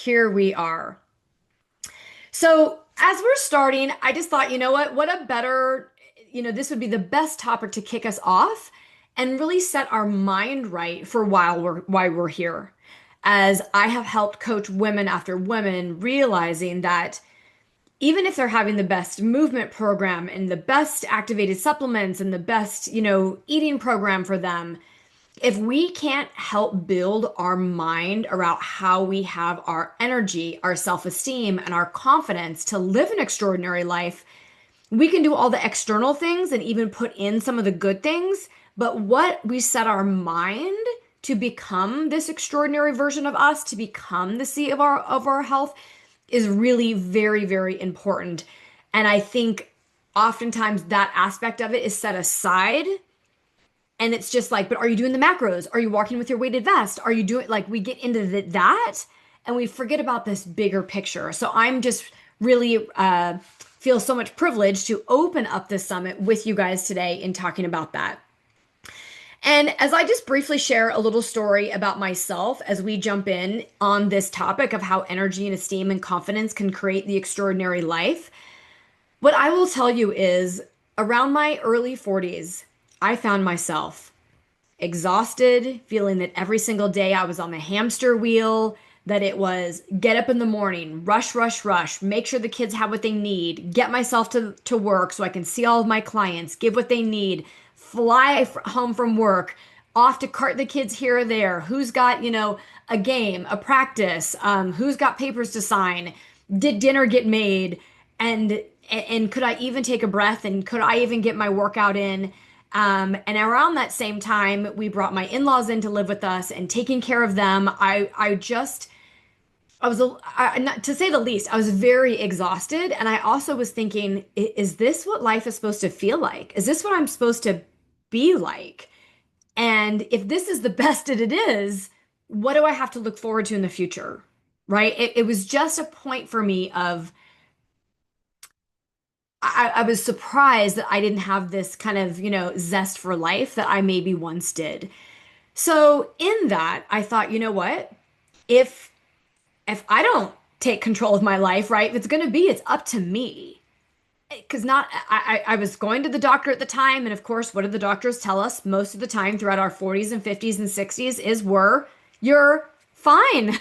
here we are. So, as we're starting, I just thought, you know what? What a better, this would be the best topic to kick us off and really set our mind right for why we're here. As I have helped coach women after women realizing that even if they're having the best movement program and the best activated supplements and the best, eating program for them, if we can't help build our mind around how we have our energy, our self-esteem, and our confidence to live an extraordinary life, we can do all the external things and even put in some of the good things. But what we set our mind to become this extraordinary version of us, to become the seat of our health, is really very, very important. And I think oftentimes that aspect of it is set aside, and it's just like, but are you doing the macros? Are you walking with your weighted vest? Are you doing, like, we get into that and we forget about this bigger picture. So I'm just really feel so much privileged to open up this summit with you guys today in talking about that. And as I just briefly share a little story about myself as we jump in on this topic of how energy and esteem and confidence can create the extraordinary life, what I will tell you is around my early 40s, I found myself exhausted, feeling that every single day I was on the hamster wheel, that it was get up in the morning, rush, rush, rush, make sure the kids have what they need, get myself to work so I can see all of my clients, give what they need, fly home from work, off to cart the kids here or there, who's got, a game, a practice, who's got papers to sign, did dinner get made, and and could I even take a breath and could I even get my workout in? And around that same time, we brought my in-laws in to live with us and taking care of them. I was, not to say the least, I was very exhausted. And I also was thinking, is this what life is supposed to feel like? Is this what I'm supposed to be like? And if this is the best that it is, what do I have to look forward to in the future? Right? It was just a point for me of, I was surprised that I didn't have this kind of, zest for life that I maybe once did. So in that, I thought, you know what? If if I don't take control of my life, right, if it's up to me. Because not I was going to the doctor at the time, and of course, what did the doctors tell us most of the time throughout our 40s and 50s and 60s is you're fine.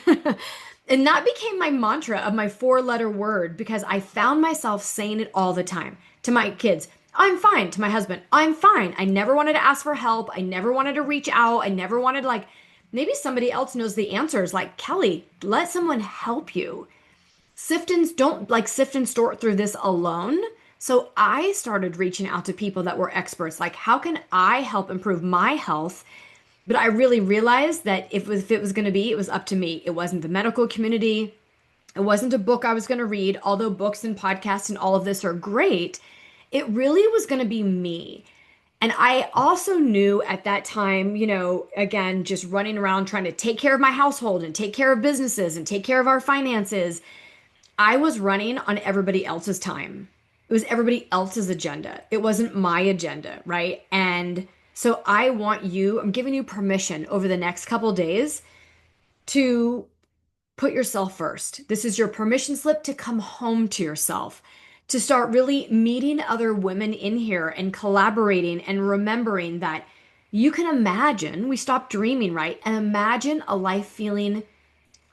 And that became my mantra of my four-letter word because I found myself saying it all the time to my kids. I'm fine. To my husband, I'm fine. I never wanted to ask for help. I never wanted to reach out. I never wanted, like, maybe somebody else knows the answers. Like, Kelly, let someone help you. Don't like sift and sort through this alone. So I started reaching out to people that were experts. Like, how can I help improve my health? But I really realized that if it was going to be, it was up to me. It wasn't the medical community. It wasn't a book I was going to read, although books and podcasts and all of this are great. It really was going to be me. And I also knew at that time, again, just running around trying to take care of my household and take care of businesses and take care of our finances, I was running on everybody else's time. It was everybody else's agenda. It wasn't my agenda, right? And so I'm giving you permission over the next couple days to put yourself first. This is your permission slip to come home to yourself, to start really meeting other women in here and collaborating and remembering that you can imagine, we stop dreaming, right? And imagine a life feeling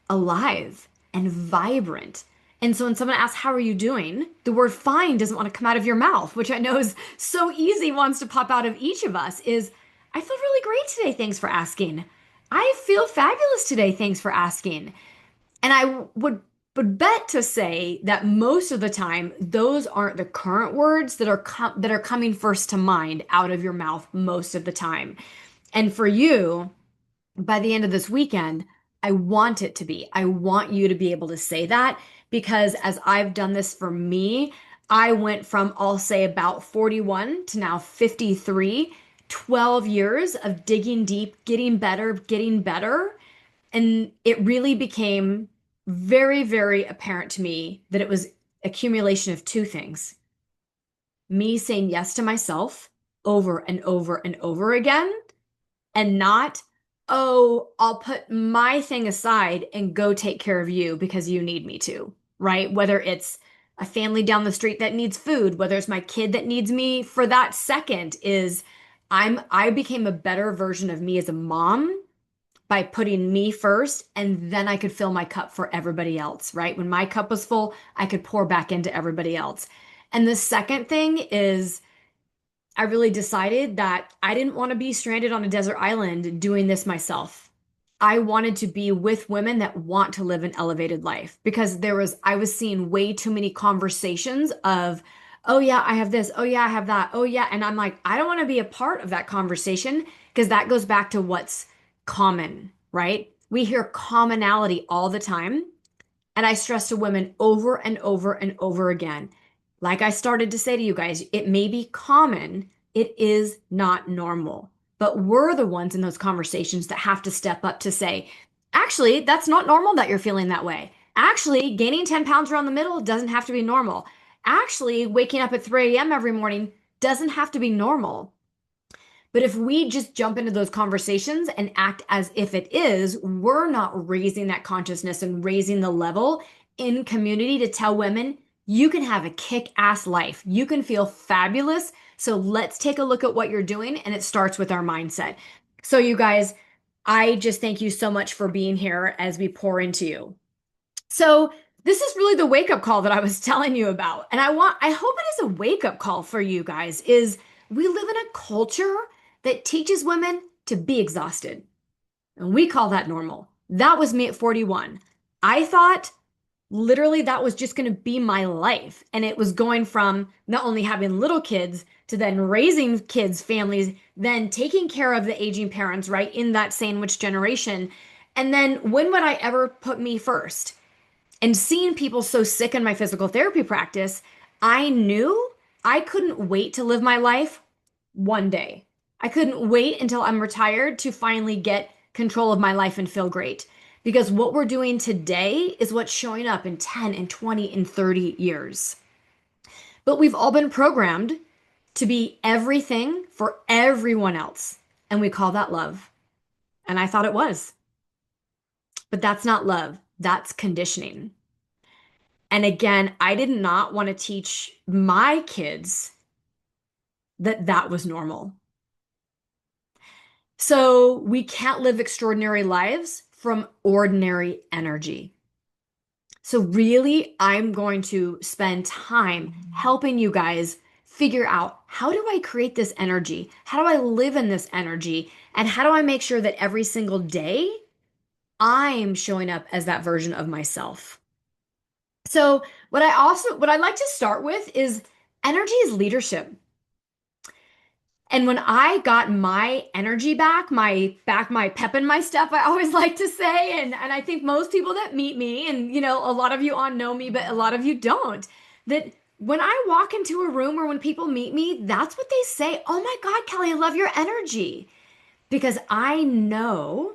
alive and vibrant. And so when someone asks, how are you doing? The word fine doesn't want to come out of your mouth, which I know is so easy, wants to pop out of each of us is, I feel really great today. Thanks for asking. I feel fabulous today. Thanks for asking. And I would bet to say that most of the time, those aren't the current words that are coming first to mind out of your mouth most of the time. And for you, by the end of this weekend, I want it to be. I want you to be able to say that because as I've done this for me, I went from, I'll say, about 41 to now 53, 12 years of digging deep, getting better, getting better. And it really became very, very apparent to me that it was accumulation of two things. Me saying yes to myself over and over and over again, and not oh, I'll put my thing aside and go take care of you because you need me to, right? Whether it's a family down the street that needs food, whether it's my kid that needs me for that second, is I became a better version of me as a mom by putting me first, and then I could fill my cup for everybody else, right? When my cup was full, I could pour back into everybody else. And the second thing is I really decided that I didn't want to be stranded on a desert island doing this myself. I wanted to be with women that want to live an elevated life because I was seeing way too many conversations of, oh yeah, I have this. Oh yeah, I have that. Oh yeah. And I'm like, I don't want to be a part of that conversation because that goes back to what's common, right? We hear commonality all the time. And I stress to women over and over and over again. Like I started to say to you guys, it may be common, it is not normal. But we're the ones in those conversations that have to step up to say, actually, that's not normal that you're feeling that way. Actually, gaining 10 pounds around the middle doesn't have to be normal. Actually, waking up at 3 a.m. every morning doesn't have to be normal. But if we just jump into those conversations and act as if it is, we're not raising that consciousness and raising the level in community to tell women you can have a kick ass life. You can feel fabulous. So let's take a look at what you're doing. And it starts with our mindset. So, you guys, I just thank you so much for being here as we pour into you. So, this is really the wake up call that I was telling you about. And I hope it is a wake up call for you guys is we live in a culture that teaches women to be exhausted. And we call that normal. That was me at 41. I thought literally that was just going to be my life. And it was going from not only having little kids to then raising kids, families, then taking care of the aging parents, right? In that sandwich generation. And then when would I ever put me first? And seeing people so sick in my physical therapy practice, I knew I couldn't wait to live my life one day. I couldn't wait until I'm retired to finally get control of my life and feel great. Because what we're doing today is what's showing up in 10 and 20 and 30 years. But we've all been programmed to be everything for everyone else. And we call that love. And I thought it was. But that's not love, that's conditioning. And again, I did not want to teach my kids that that was normal. So we can't live extraordinary lives from ordinary energy. So, really, I'm going to spend time helping you guys figure out how do I create this energy? How do I live in this energy? And how do I make sure that every single day I'm showing up as that version of myself? So, what I like to start with is energy is leadership. And when I got my energy back, my pep in my step, I always like to say, and I think most people that meet me, and a lot of you on know me, but a lot of you don't, that when I walk into a room or when people meet me, that's what they say. Oh my God, Kelly, I love your energy. Because I know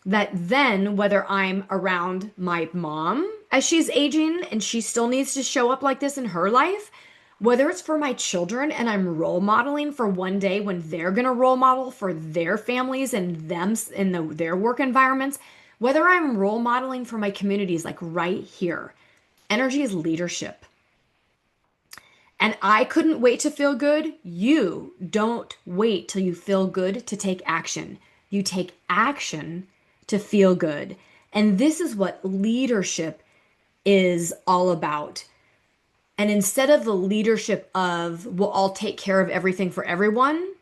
that then whether I'm around my mom as she's aging and she still needs to show up like this in her life, whether it's for my children and I'm role modeling for one day when they're going to role model for their families and them in their work environments, whether I'm role modeling for my communities, like right here, energy is leadership. And I couldn't wait to feel good. You don't wait till you feel good to take action. You take action to feel good. And this is what leadership is all about. And instead of the leadership of, well, I'll take care of everything for everyone,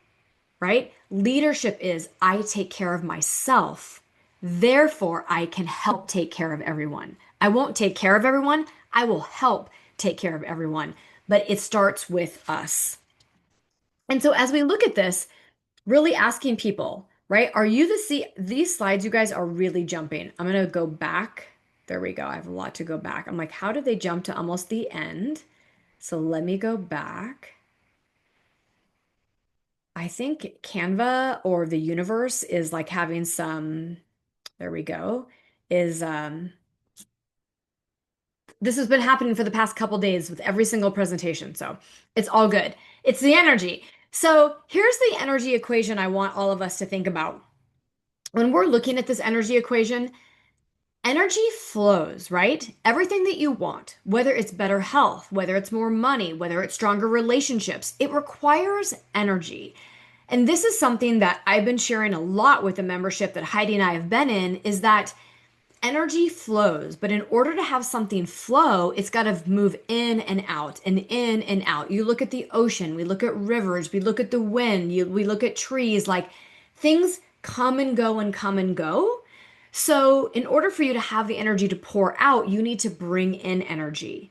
right? Leadership is, I take care of myself. Therefore, I can help take care of everyone. I won't take care of everyone. I will help take care of everyone. But it starts with us. And so as we look at this, really asking people, right? Are you these slides, you guys are really jumping. I'm going to go back. There we go. I have a lot to go back. I'm like, how did they jump to almost the end? So let me go back. I think Canva or the universe is like having some, there we go, is this has been happening for the past couple days with every single presentation. So it's all good. It's the energy. So here's the energy equation I want all of us to think about. When we're looking at this energy equation, energy flows, right? Everything that you want, whether it's better health, whether it's more money, whether it's stronger relationships, it requires energy. And this is something that I've been sharing a lot with the membership that Heidi and I have been in is that energy flows, but in order to have something flow, it's got to move in and out and in and out. You look at the ocean, we look at rivers, we look at the wind, we look at trees, like things come and go and come and go. So, in order for you to have the energy to pour out, you need to bring in energy.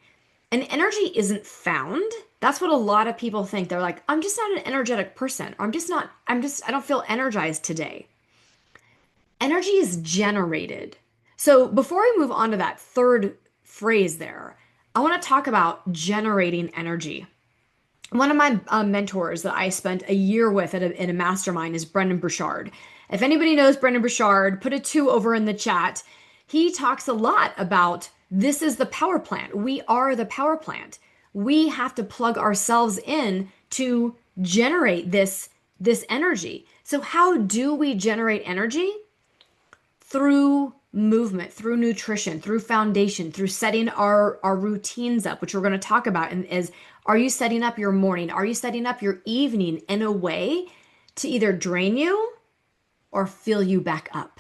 And energy isn't found. That's what a lot of people think. They're like, I'm just not an energetic person. Or I don't feel energized today. Energy is generated. So before we move on to that third phrase there, I want to talk about generating energy. One of my mentors that I spent a year with in a mastermind is Brendan Burchard. If anybody knows Brendan Burchard, put a two over in the chat. He talks a lot about this is the power plant. We are the power plant. We have to plug ourselves in to generate this energy. So how do we generate energy? Through movement, through nutrition, through foundation, through setting our routines up, which we're going to talk about, and is are you setting up your morning? Are you setting up your evening in a way to either drain you or fill you back up?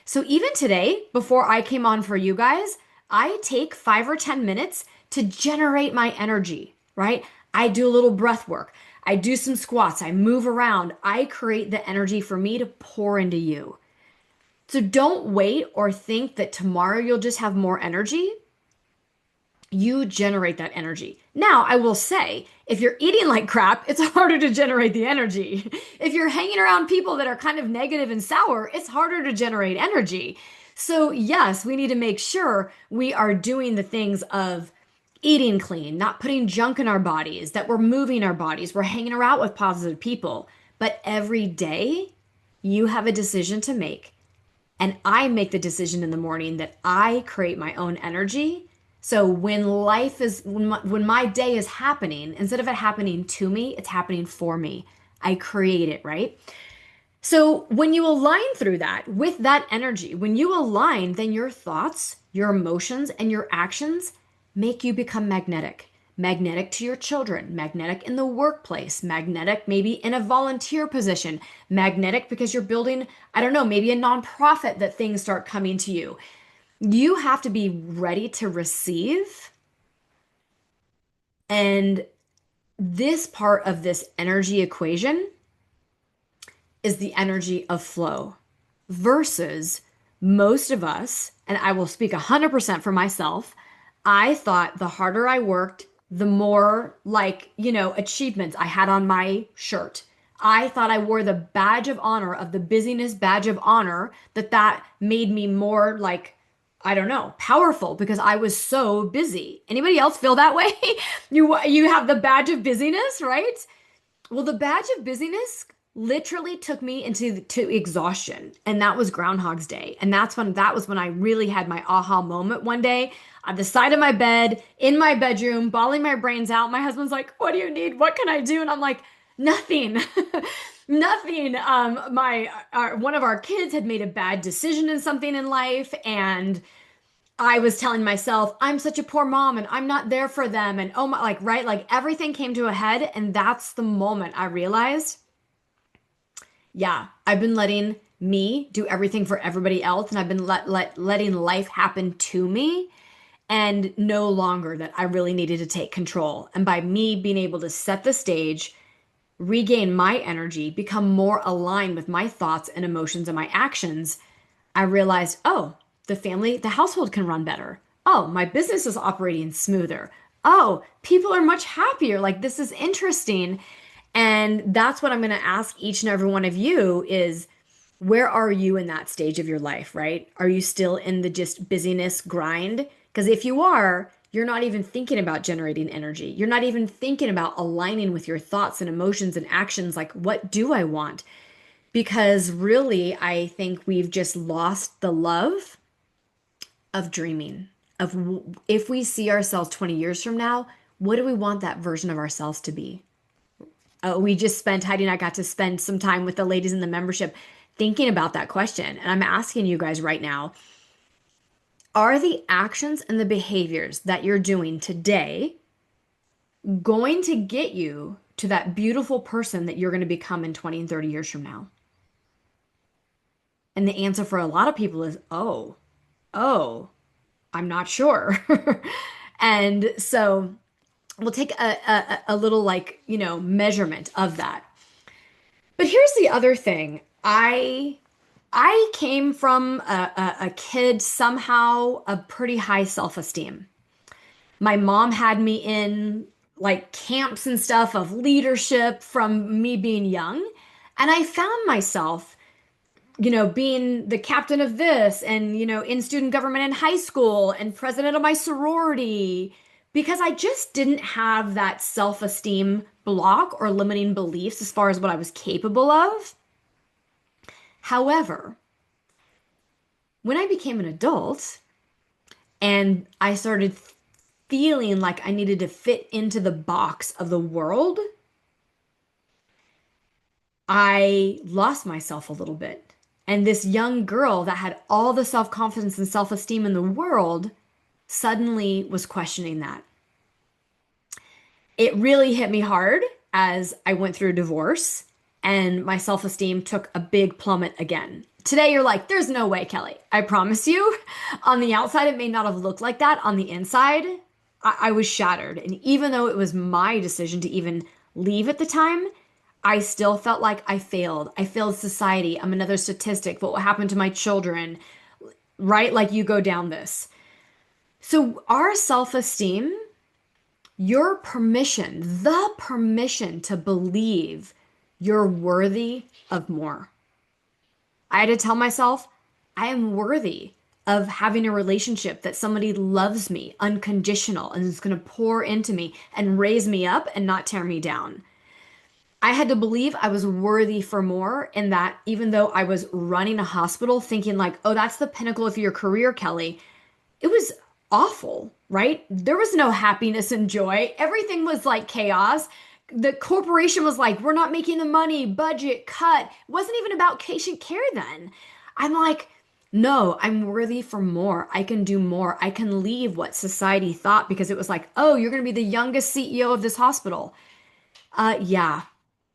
So even today, before I came on for you guys, I take 5 or 10 minutes to generate my energy, right? I do a little breath work. I do some squats. I move around. I create the energy for me to pour into you. So don't wait or think that tomorrow you'll just have more energy. You generate that energy. Now, I will say, if you're eating like crap, it's harder to generate the energy. If you're hanging around people that are kind of negative and sour, it's harder to generate energy. So, yes, we need to make sure we are doing the things of eating clean, not putting junk in our bodies, that we're moving our bodies, we're hanging around with positive people. But every day, you have a decision to make. And I make the decision in the morning that I create my own energy. So when my day is happening, instead of it happening to me, it's happening for me. I create it, right? So when you align through that with that energy, when you align, then your thoughts, your emotions, and your actions make you become magnetic. Magnetic to your children, magnetic in the workplace, magnetic maybe in a volunteer position, magnetic because you're building, I don't know, maybe a nonprofit that things start coming to you. You have to be ready to receive. And this part of this energy equation is the energy of flow versus most of us, and I will speak 100% for myself. I thought the harder I worked, the more achievements I had on my shirt. I thought I wore the badge of honor of the busyness badge of honor, that made me more like, I don't know, powerful because I was so busy. Anybody else feel that way? You have the badge of busyness, right? Well, the badge of busyness literally took me to exhaustion, and that was Groundhog's Day. And that was when I really had my aha moment one day on the side of my bed in my bedroom, bawling my brains out. My husband's like, "What do you need? What can I do?" And I'm like, "Nothing." Nothing. My one of our kids had made a bad decision in something in life, and I was telling myself, I'm such a poor mom and I'm not there for them. And oh my, like, right, like everything came to a head. And that's the moment I realized, yeah, I've been letting me do everything for everybody else. And I've been letting life happen to me, and no longer that I really needed to take control. And by me being able to set the stage, regain my energy, become more aligned with my thoughts and emotions and my actions, I realized, oh, the household can run better. Oh, my business is operating smoother. Oh, people are much happier. Like, this is interesting. And that's what I'm going to ask each and every one of you is, where are you in that stage of your life, right? Are you still in the just busyness grind? Because if you are, you're not even thinking about generating energy. You're not even thinking about aligning with your thoughts and emotions and actions. Like, what do I want? Because really, I think we've just lost the love of dreaming. If we see ourselves 20 years from now, what do we want that version of ourselves to be? We just spent, Heidi and I got to spend some time with the ladies in the membership thinking about that question, and I'm asking you guys right now, are the actions and the behaviors that you're doing today going to get you to that beautiful person that you're going to become in 20 and 30 years from now? And the answer for a lot of people is, oh, I'm not sure. And so we'll take a little like, measurement of that. But here's the other thing. I came from a kid somehow a pretty high self-esteem. My mom had me in like camps and stuff of leadership from me being young. And I found myself, being the captain of this and, in student government in high school and president of my sorority because I just didn't have that self-esteem block or limiting beliefs as far as what I was capable of. However, when I became an adult and I started feeling like I needed to fit into the box of the world, I lost myself a little bit. And this young girl that had all the self confidence and self esteem in the world suddenly was questioning that. It really hit me hard as I went through a divorce and my self esteem took a big plummet again. Today, you're like, there's no way, Kelly. I promise you. On the outside, it may not have looked like that. On the inside, I was shattered. And even though it was my decision to even leave at the time, I still felt like I failed. I failed society. I'm another statistic. What will happen to my children? Right? Like you go down this. So, our self esteem, your permission, the permission to believe you're worthy of more. I had to tell myself, I am worthy of having a relationship that somebody loves me unconditional and is going to pour into me and raise me up and not tear me down. I had to believe I was worthy for more, and that even though I was running a hospital thinking like, oh, that's the pinnacle of your career, Kelly, it was awful, right? There was no happiness and joy. Everything was like chaos. The corporation was like, we're not making the money, budget cut. It wasn't even about patient care then. I'm like, no, I'm worthy for more. I can do more. I can leave what society thought because it was like, oh, you're going to be the youngest CEO of this hospital. Yeah,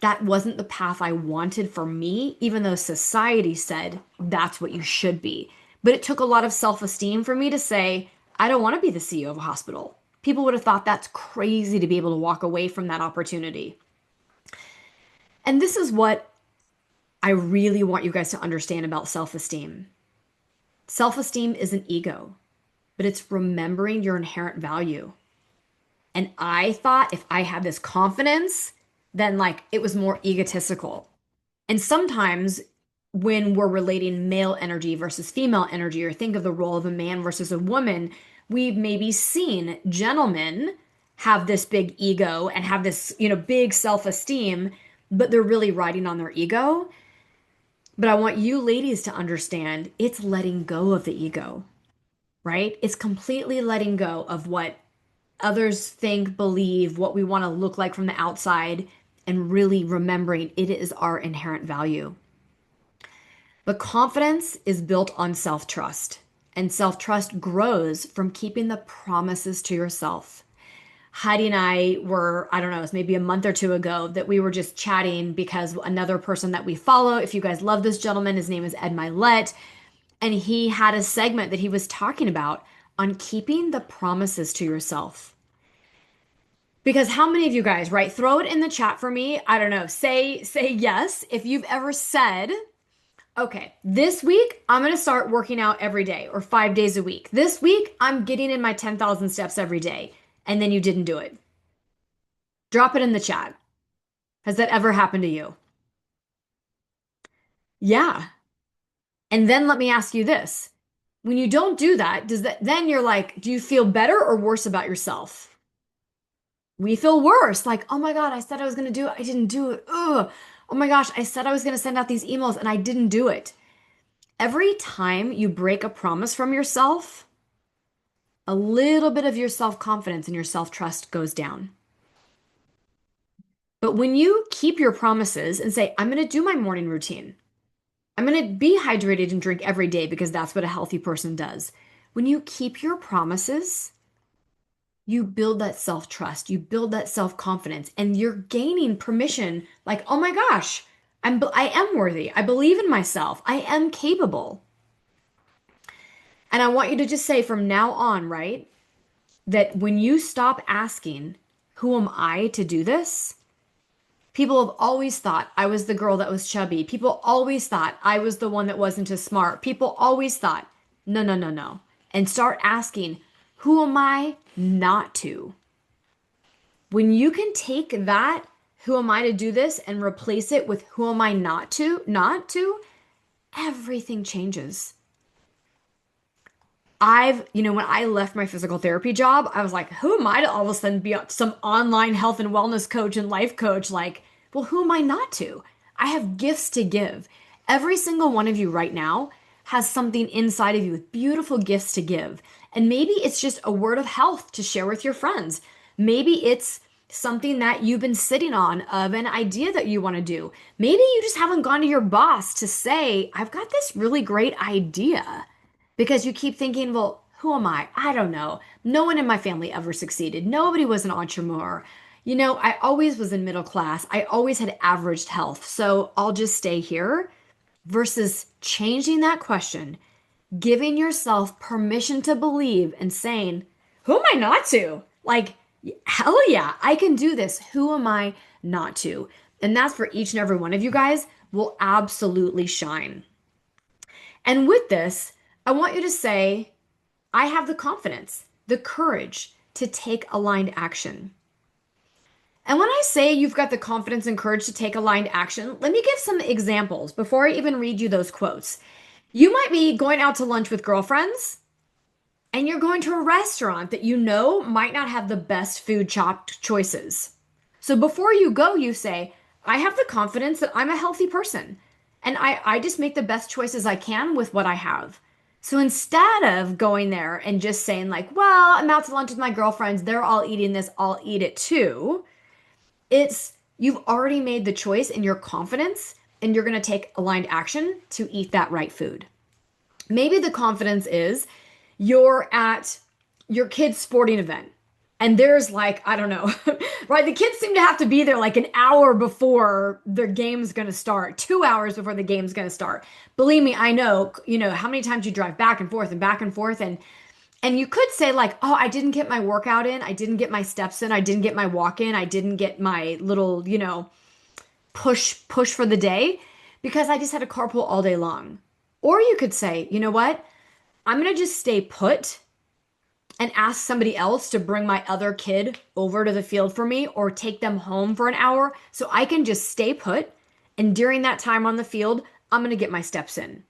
that wasn't the path I wanted for me, even though society said that's what you should be. But it took a lot of self-esteem for me to say, I don't want to be the CEO of a hospital. People would have thought that's crazy to be able to walk away from that opportunity. And this is what I really want you guys to understand about self-esteem. Self-esteem isn't ego, but it's remembering your inherent value. And I thought if I had this confidence, then like it was more egotistical. And sometimes when we're relating male energy versus female energy, or think of the role of a man versus a woman, we've maybe seen gentlemen have this big ego and have this, big self-esteem, but they're really riding on their ego. But I want you ladies to understand it's letting go of the ego, right? It's completely letting go of what others think, believe, what we want to look like from the outside, and really remembering it is our inherent value. But confidence is built on self trust, and self trust grows from keeping the promises to yourself. Heidi and I were, I don't know, it's maybe a month or two ago that we were just chatting because another person that we follow, if you guys love this gentleman, his name is Ed Milet, and he had a segment that he was talking about on keeping the promises to yourself. Because how many of you guys, right? Throw it in the chat for me. I don't know. Say yes if you've ever said, okay, this week I'm going to start working out every day or 5 days a week. This week I'm getting in my 10,000 steps every day. And then you didn't do it. Drop it in the chat. Has that ever happened to you? Yeah. And then let me ask you this. When you don't do that, does that then you're like, do you feel better or worse about yourself? We feel worse. Like, oh my God, I said I was going to do it. I didn't do it. Ugh. Oh my gosh, I said I was going to send out these emails and I didn't do it. Every time you break a promise from yourself, a little bit of your self-confidence and your self-trust goes down. But when you keep your promises and say, I'm going to do my morning routine, I'm going to be hydrated and drink every day because that's what a healthy person does. When you keep your promises, you build that self-trust, you build that self-confidence, and you're gaining permission like, "Oh my gosh, I am worthy. I believe in myself. I am capable." And I want you to just say from now on, right, that when you stop asking, "Who am I to do this?" People have always thought I was the girl that was chubby. People always thought I was the one that wasn't as smart. People always thought, no, no, no, no. And start asking, who am I not to? When you can take that, who am I to do this, and replace it with who am I not to, everything changes. When I left my physical therapy job, I was like, who am I to all of a sudden be some online health and wellness coach and life coach? Like, well, who am I not to? I have gifts to give. Every single one of you right now has something inside of you with beautiful gifts to give. And maybe it's just a word of health to share with your friends. Maybe it's something that you've been sitting on of an idea that you want to do. Maybe you just haven't gone to your boss to say, I've got this really great idea. Because you keep thinking, well, who am I? I don't know. No one in my family ever succeeded. Nobody was an entrepreneur. I always was in middle class. I always had averaged health. So I'll just stay here versus changing that question, giving yourself permission to believe and saying, who am I not to? Like, hell yeah, I can do this. Who am I not to? And that's for each and every one of you guys will absolutely shine. And with this, I want you to say, I have the confidence, the courage to take aligned action. And when I say you've got the confidence and courage to take aligned action, let me give some examples before I even read you those quotes. You might be going out to lunch with girlfriends and you're going to a restaurant that you know might not have the best food choices. So before you go, you say, I have the confidence that I'm a healthy person and I just make the best choices I can with what I have. So instead of going there and just saying, like, well, I'm out to lunch with my girlfriends, they're all eating this, I'll eat it too. It's you've already made the choice in your confidence and you're going to take aligned action to eat that right food. Maybe the confidence is you're at your kid's sporting event and there's like, I don't know, right? The kids seem to have to be there like an hour before the game's going to start, 2 hours before the game's going to start. Believe me, I know, how many times you drive back and forth and back and forth. And you could say like, oh, I didn't get my workout in. I didn't get my steps in. I didn't get my walk in. I didn't get my little, push for the day because I just had a carpool all day long. Or you could say, you know what? I'm going to just stay put and ask somebody else to bring my other kid over to the field for me or take them home for an hour so I can just stay put. And during that time on the field, I'm going to get my steps in.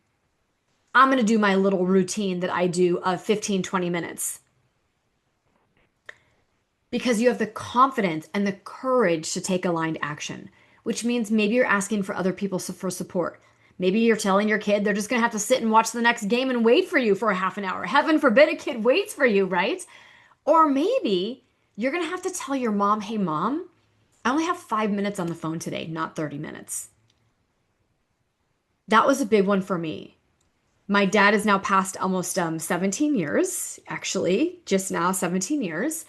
I'm going to do my little routine that I do of 15, 20 minutes. Because you have the confidence and the courage to take aligned action, which means maybe you're asking for other people for support. Maybe you're telling your kid they're just going to have to sit and watch the next game and wait for you for a half an hour. Heaven forbid a kid waits for you, right? Or maybe you're going to have to tell your mom, hey, mom, I only have 5 minutes on the phone today, not 30 minutes. That was a big one for me. My dad is now past almost 17 years, actually, just now 17 years.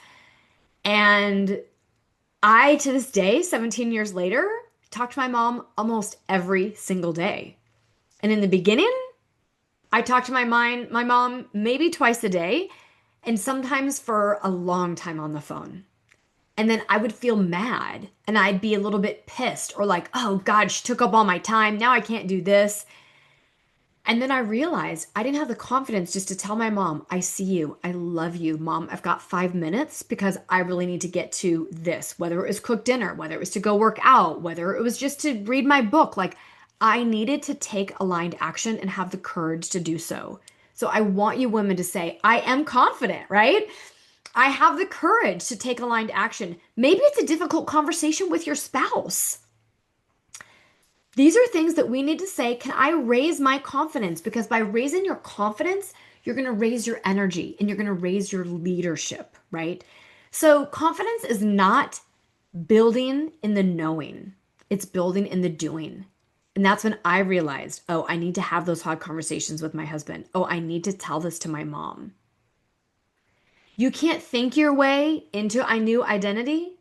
And I, to this day, 17 years later, talk to my mom almost every single day. And in the beginning, I talked to my mom maybe twice a day, and sometimes for a long time on the phone. And then I would feel mad and I'd be a little bit pissed or like, oh God, she took up all my time. Now I can't do this. And then I realized I didn't have the confidence just to tell my mom, I see you. I love you, mom. I've got 5 minutes because I really need to get to this, whether it was cook dinner, whether it was to go work out, whether it was just to read my book. Like I needed to take aligned action and have the courage to do so. So I want you women to say, I am confident, right? I have the courage to take aligned action. Maybe it's a difficult conversation with your spouse. These are things that we need to say, can I raise my confidence? Because by raising your confidence, you're going to raise your energy and you're going to raise your leadership, right? So confidence is not building in the knowing. It's building in the doing. And that's when I realized, oh, I need to have those hard conversations with my husband. Oh, I need to tell this to my mom. You can't think your way into a new identity.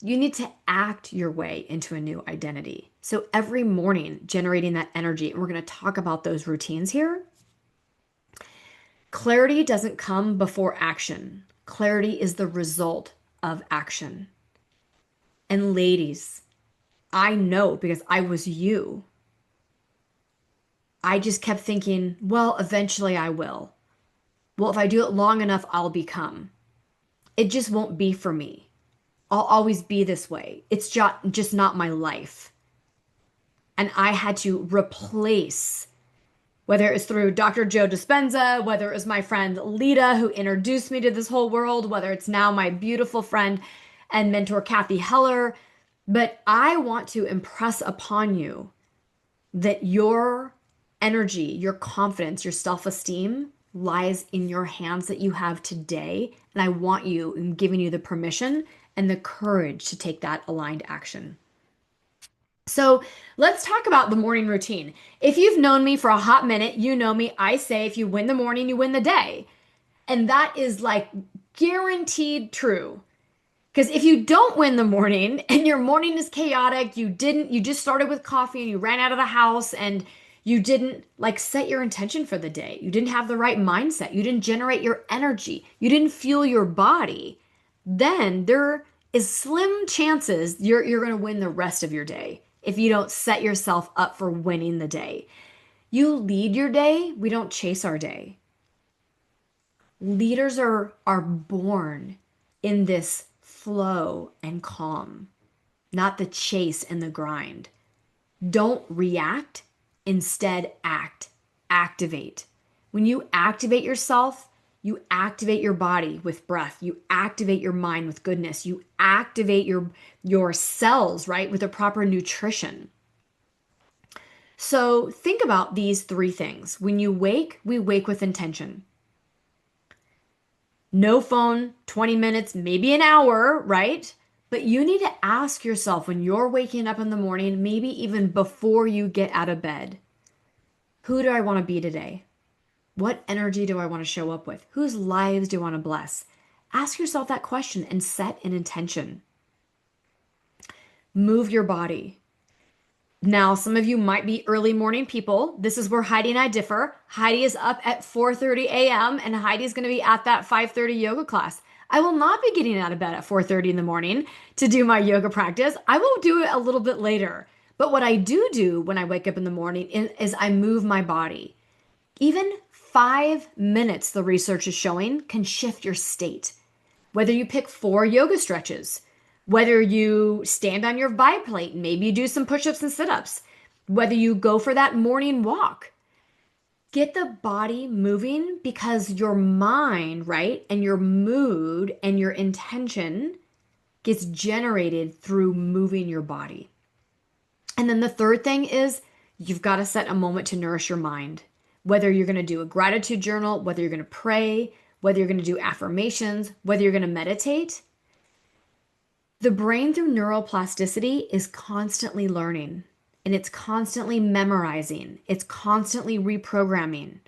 You need to act your way into a new identity. So every morning, generating that energy, and we're going to talk about those routines here. Clarity doesn't come before action. Clarity is the result of action. And ladies, I know because I was you. I just kept thinking, well, eventually I will. Well, if I do it long enough, I'll become. It just won't be for me. I'll always be this way. It's just not my life. And I had to replace, whether it was through Dr. Joe Dispenza, whether it was my friend Lita who introduced me to this whole world, whether it's now my beautiful friend and mentor Kathy Heller. But I want to impress upon you that your energy, your confidence, your self esteem lies in your hands that you have today. And I want you, I'm giving you the permission and the courage to take that aligned action. So let's talk about the morning routine. If you've known me for a hot minute, you know me. I say if you win the morning, you win the day. And that is like guaranteed true. Because if you don't win the morning and your morning is chaotic, you just started with coffee and you ran out of the house and you didn't like set your intention for the day. You didn't have the right mindset. You didn't generate your energy. You didn't fuel your body. Then there is slim chances you're going to win the rest of your day if you don't set yourself up for winning the day. You lead your day, we don't chase our day. Leaders are born in this flow and calm, not the chase and the grind. Don't react, instead act. Activate. When you activate yourself, you activate your body with breath. You activate your mind with goodness. You activate your cells, right, with the proper nutrition. So think about these three things. When you wake, we wake with intention. No phone, 20 minutes, maybe an hour, right? But you need to ask yourself when you're waking up in the morning, maybe even before you get out of bed, who do I want to be today? What energy do I want to show up with? Whose lives do I want to bless? Ask yourself that question and set an intention. Move your body. Now, some of you might be early morning people. This is where Heidi and I differ. Heidi is up at 4:30 a.m. and Heidi's going to be at that 5:30 yoga class. I will not be getting out of bed at 4:30 in the morning to do my yoga practice. I will do it a little bit later. But what I do when I wake up in the morning is I move my body. Even 5 minutes, the research is showing, can shift your state. Whether you pick 4 yoga stretches, whether you stand on your biplane, maybe you do some push-ups and sit-ups, whether you go for that morning walk. Get the body moving because your mind, right, and your mood and your intention gets generated through moving your body. And then the third thing is you've got to set a moment to nourish your mind. Whether you're going to do a gratitude journal, whether you're going to pray, whether you're going to do affirmations, whether you're going to meditate. The brain through neuroplasticity is constantly learning and it's constantly memorizing. It's constantly reprogramming.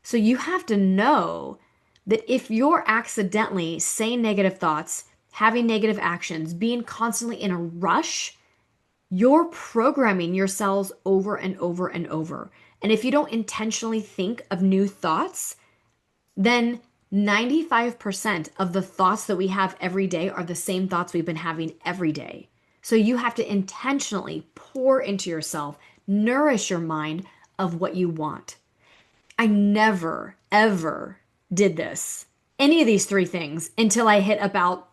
So you have to know that if you're accidentally saying negative thoughts, having negative actions, being constantly in a rush, you're programming your cells over and over and over. And if you don't intentionally think of new thoughts, then 95% of the thoughts that we have every day are the same thoughts we've been having every day. So you have to intentionally pour into yourself, nourish your mind of what you want. I never, ever did this, any of these three things, until I hit about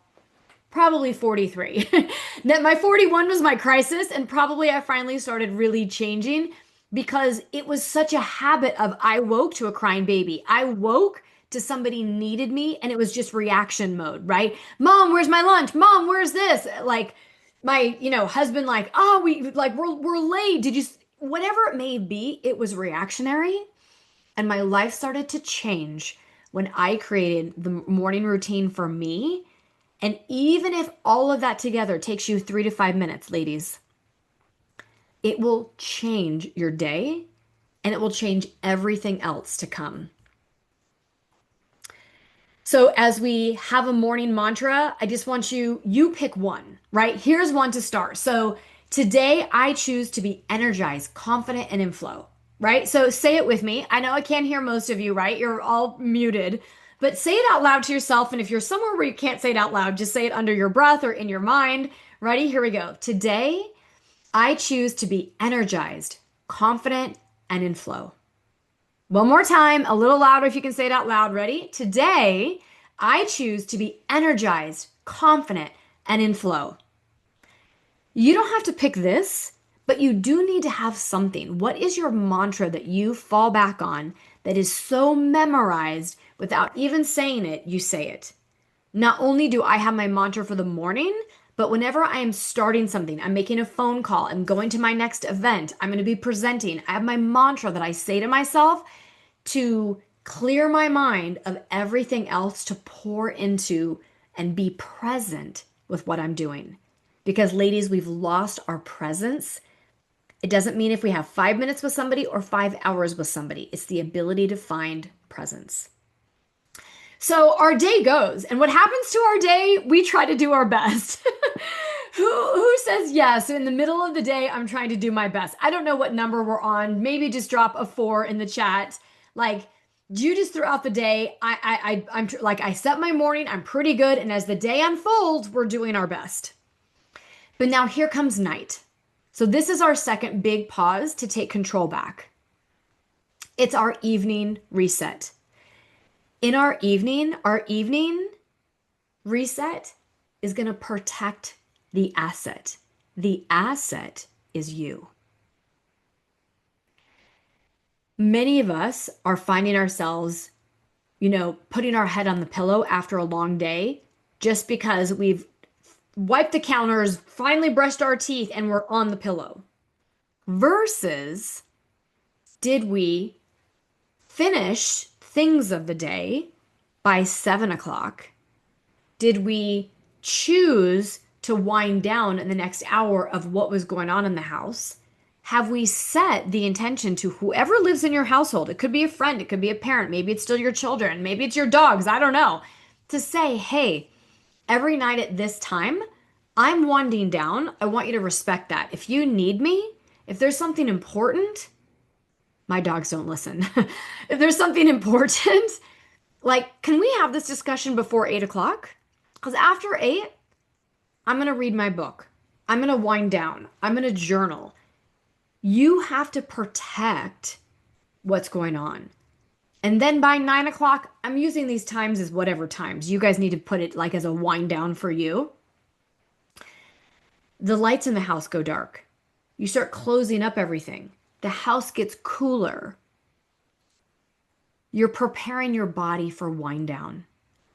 probably 43. That my 41 was my crisis, and probably I finally started really changing because it was such a habit of I woke to a crying baby. I woke to somebody needed me and it was just reaction mode, right? Mom, where's my lunch? Mom, where's this? Like my, husband like, "Oh, we're late. Did you whatever it may be, it was reactionary." And my life started to change when I created the morning routine for me. And even if all of that together takes you 3 to 5 minutes, ladies, it will change your day and it will change everything else to come. So as we have a morning mantra, I just want you pick one, right? Here's one to start. So today I choose to be energized, confident, and in flow, right? So say it with me. I know I can't hear most of you, right? You're all muted, but say it out loud to yourself. And if you're somewhere where you can't say it out loud, just say it under your breath or in your mind. Ready? Here we go. Today I choose to be energized, confident, and in flow. One more time, a little louder if you can say it out loud. Ready? Today, I choose to be energized, confident, and in flow. You don't have to pick this, but you do need to have something. What is your mantra that you fall back on that is so memorized without even saying it, you say it? Not only do I have my mantra for the morning, but whenever I am starting something, I'm making a phone call, I'm going to my next event, I'm going to be presenting, I have my mantra that I say to myself to clear my mind of everything else to pour into and be present with what I'm doing. Because, ladies, we've lost our presence. It doesn't mean if we have 5 minutes with somebody or 5 hours with somebody, it's the ability to find presence. So our day goes, and what happens to our day? We try to do our best. Who says yes? In the middle of the day, I'm trying to do my best. I don't know what number we're on. Maybe just drop a 4 in the chat. Like, you just throughout the day, I'm like I set my morning. I'm pretty good, and as the day unfolds, we're doing our best. But now here comes night. So this is our second big pause to take control back. It's our evening reset. In our evening reset is going to protect the asset. The asset is you. Many of us are finding ourselves, putting our head on the pillow after a long day just because we've wiped the counters, finally brushed our teeth, and we're on the pillow. Versus, did we finish things of the day by 7 o'clock? Did we choose to wind down in the next hour of what was going on in the house? Have we set the intention to whoever lives in your household? It could be a friend, it could be a parent, maybe it's still your children, maybe it's your dogs, I don't know. To say, hey, every night at this time, I'm winding down. I want you to respect that. If you need me, if there's something important, my dogs don't listen. If there's something important, like, can we have this discussion before 8 o'clock? Because after 8, I'm going to read my book. I'm going to wind down. I'm going to journal. You have to protect what's going on. And then by 9 o'clock, I'm using these times as whatever times. You guys need to put it like as a wind down for you. The lights in the house go dark. You start closing up everything. The house gets cooler. You're preparing your body for wind down.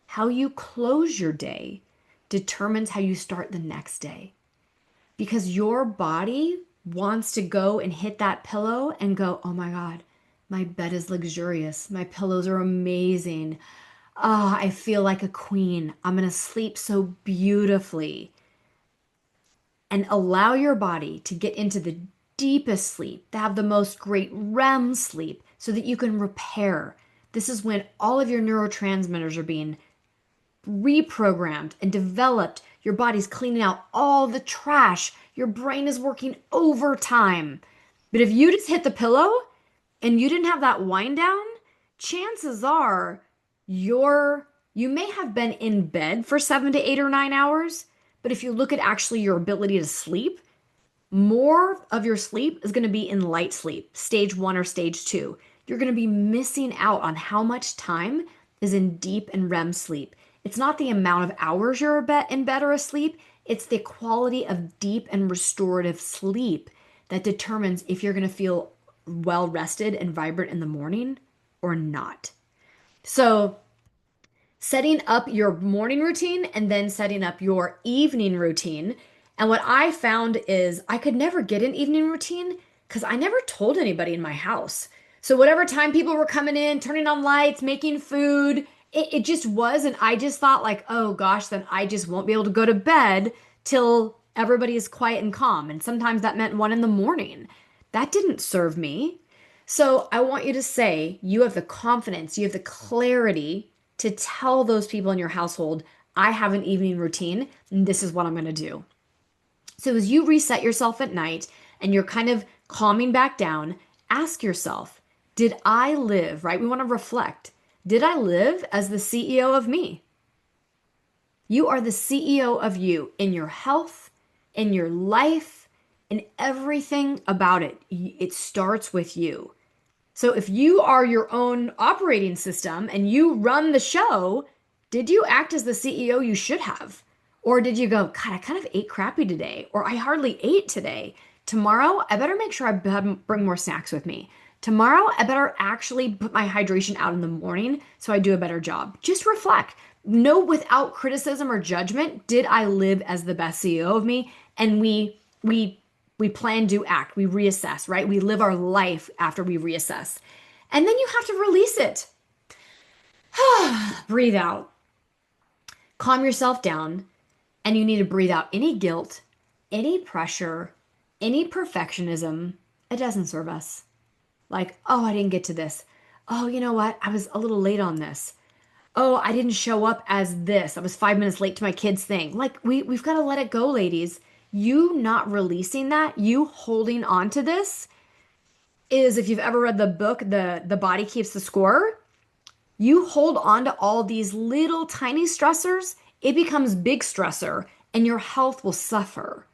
How you close your day determines how you start the next day. Because your body wants to go and hit that pillow and go, oh my God, my bed is luxurious. My pillows are amazing. Oh, I feel like a queen. I'm going to sleep so beautifully. And allow your body to get into the deepest sleep, to have the most great REM sleep so that you can repair. This is when all of your neurotransmitters are being reprogrammed and developed. Your body's cleaning out all the trash. Your brain is working overtime. But if you just hit the pillow and you didn't have that wind down, chances are you may have been in bed for 7 to 8 or 9 hours, but if you look at actually your ability to sleep, more of your sleep is going to be in light sleep, stage 1 or stage 2. You're going to be missing out on how much time is in deep and REM sleep. It's not the amount of hours you're in bed or asleep, it's the quality of deep and restorative sleep that determines if you're going to feel well rested and vibrant in the morning or not. So, setting up your morning routine and then setting up your evening routine. And what I found is I could never get an evening routine because I never told anybody in my house. So whatever time people were coming in, turning on lights, making food, it just was. And I just thought like, oh gosh, then I just won't be able to go to bed till everybody is quiet and calm. And sometimes that meant 1 in the morning. That didn't serve me. So I want you to say you have the confidence, you have the clarity to tell those people in your household, I have an evening routine and this is what I'm going to do. So as you reset yourself at night and you're kind of calming back down, ask yourself, did I live, right? We want to reflect. Did I live as the CEO of me? You are the CEO of you in your health, in your life, in everything about it. It starts with you. So if you are your own operating system and you run the show, did you act as the CEO you should have? Or did you go, God, I kind of ate crappy today, or I hardly ate today. Tomorrow, I better make sure bring more snacks with me. Tomorrow, I better actually put my hydration out in the morning so I do a better job. Just reflect. Know without criticism or judgment, did I live as the best CEO of me? And we plan, do, act. We reassess, right? We live our life after we reassess. And then you have to release it. Breathe out. Calm yourself down. And you need to breathe out any guilt, any pressure, any perfectionism. It doesn't serve us. Like, oh, I didn't get to this. Oh, you know what? I was a little late on this. Oh, I didn't show up as this. I was 5 minutes late to my kid's thing. Like, we've got to let it go, ladies. You not releasing that, you holding on to this is, if you've ever read the book, the Body Keeps the Score, you hold on to all these little tiny stressors, it becomes big stressor and your health will suffer.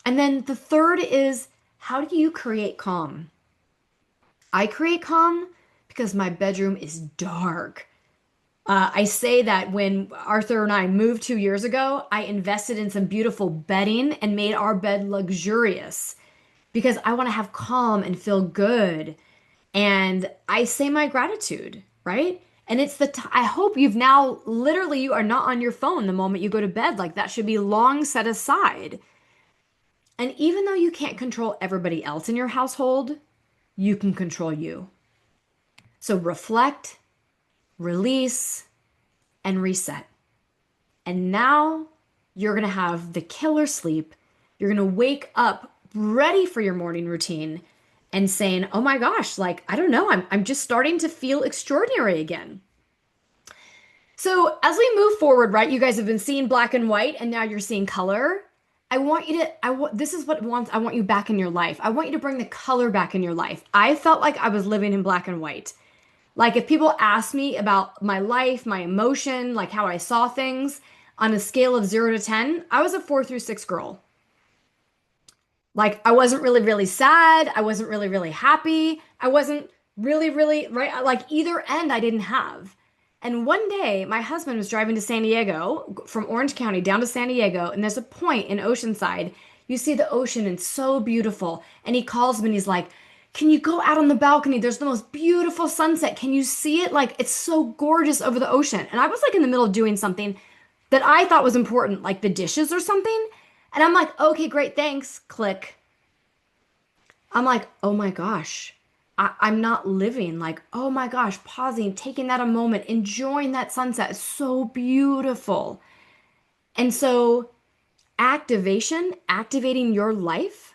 And then the third is, how do you create calm? I create calm because my bedroom is dark. I say that when Arthur and I moved 2 years ago, I invested in some beautiful bedding and made our bed luxurious because I want to have calm and feel good. And I say my gratitude, right? And it's I hope you've now literally, you are not on your phone the moment you go to bed. Like that should be long set aside. And even though you can't control everybody else in your household, you can control you. So reflect, release, and reset. And now you're going to have the killer sleep. You're going to wake up ready for your morning routine and saying, oh my gosh, like, I don't know, I'm just starting to feel extraordinary again. So as we move forward, right, you guys have been seeing black and white and now you're seeing color. I want you to, this is what I want you back in your life. I want you to bring the color back in your life. I felt like I was living in black and white. Like if people ask me about my life, my emotion, like how I saw things on a scale of 0 to 10, I was a 4 through 6 girl. Like I wasn't really, really sad. I wasn't really, really happy. I wasn't really, really, right? Like either end I didn't have. And one day my husband was driving to San Diego from Orange County down to San Diego. And there's a point in Oceanside. You see the ocean and it's so beautiful. And he calls me and he's like, can you go out on the balcony? There's the most beautiful sunset. Can you see it? Like it's so gorgeous over the ocean. And I was like in the middle of doing something that I thought was important, like the dishes or something. And I'm like, okay, great, thanks. Click. I'm like, oh my gosh, I'm not living. Like, oh my gosh, pausing, taking that a moment, enjoying that sunset. It's so beautiful. And so, activating your life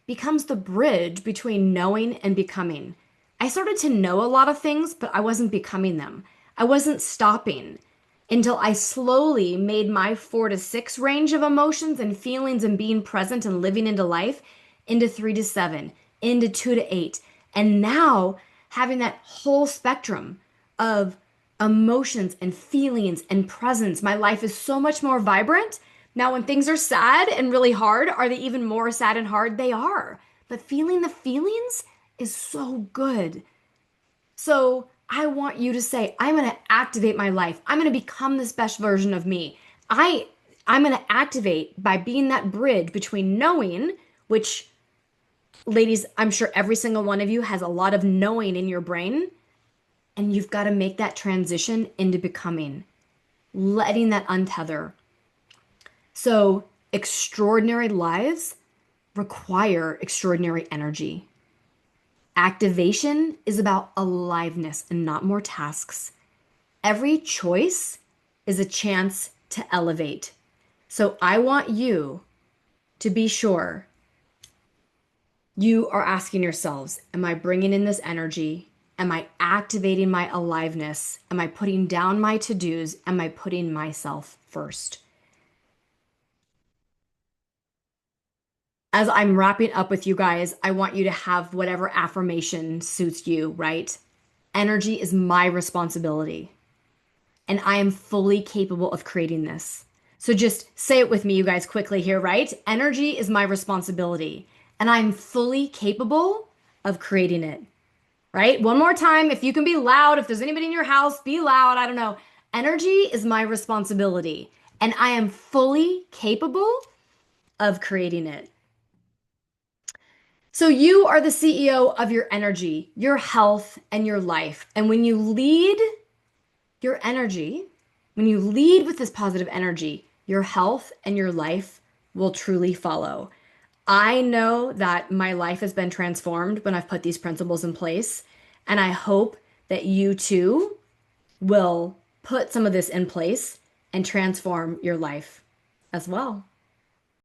becomes the bridge between knowing and becoming. I started to know a lot of things, but I wasn't becoming them. I wasn't stopping until I slowly made my 4 to 6 range of emotions and feelings and being present and living into life into 3 to 7, into 2 to 8. And now having that whole spectrum of emotions and feelings and presence, my life is so much more vibrant. Now, when things are sad and really hard, are they even more sad and hard? They are. But feeling the feelings is so good. So I want you to say, I'm going to activate my life. I'm going to become this best version of me. I'm going to activate by being that bridge between knowing, which, ladies, I'm sure every single one of you has a lot of knowing in your brain, and you've got to make that transition into becoming, letting that untether. So extraordinary lives require extraordinary energy. Activation is about aliveness and not more tasks. Every choice is a chance to elevate. So I want you to be sure you are asking yourselves, am I bringing in this energy? Am I activating my aliveness? Am I putting down my to-dos? Am I putting myself first? As I'm wrapping up with you guys, I want you to have whatever affirmation suits you, right? Energy is my responsibility, and I am fully capable of creating this. So just say it with me, you guys, quickly here, right? Energy is my responsibility, and I'm fully capable of creating it, right? One more time, if you can be loud, if there's anybody in your house, be loud. I don't know. Energy is my responsibility, and I am fully capable of creating it. So you are the CEO of your energy, your health, and your life. And when you lead your energy, when you lead with this positive energy, your health and your life will truly follow. I know that my life has been transformed when I've put these principles in place, and I hope that you too will put some of this in place and transform your life as well.